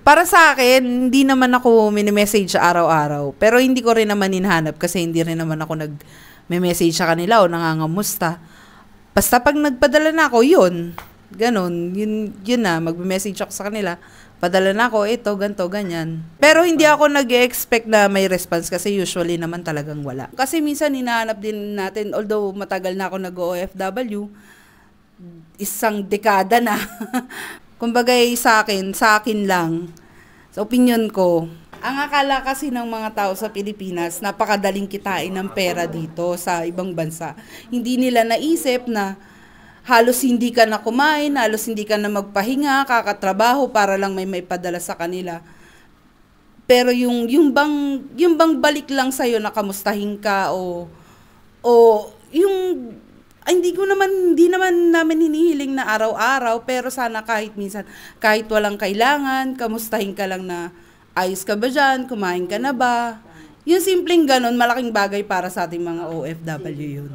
Para sa akin, hindi naman ako mini-message araw-araw. Pero hindi ko rin naman hinahanap kasi hindi rin naman ako nag-message sa kanila o nangangamusta. Basta pag nagpadala na ako, yun. Ganon. Yun na. Mag-message ako sa kanila. Padala na ako, ito, ganto, ganyan. Pero hindi ako nag-expect na may response kasi usually naman talagang wala. Kasi minsan hinahanap din natin, although matagal na ako nag-OFW, isang dekada na. Kumbaga sa akin lang, sa opinion ko, ang akala kasi ng mga tao sa Pilipinas, napakadaling kitain ng pera dito sa ibang bansa. Hindi nila naisip na halos hindi ka na kumain, halos hindi ka na magpahinga, kakatrabaho para lang may padala sa kanila. Pero yung bang balik lang sa'yo na kamustahin ka o yung hindi naman namin hinihiling na araw-araw, pero sana kahit minsan, kahit walang kailangan, kamustahin ka lang na ayos ka ba dyan, kumain ka na ba? Yung simpleng ganon, malaking bagay para sa ating mga OFW yun.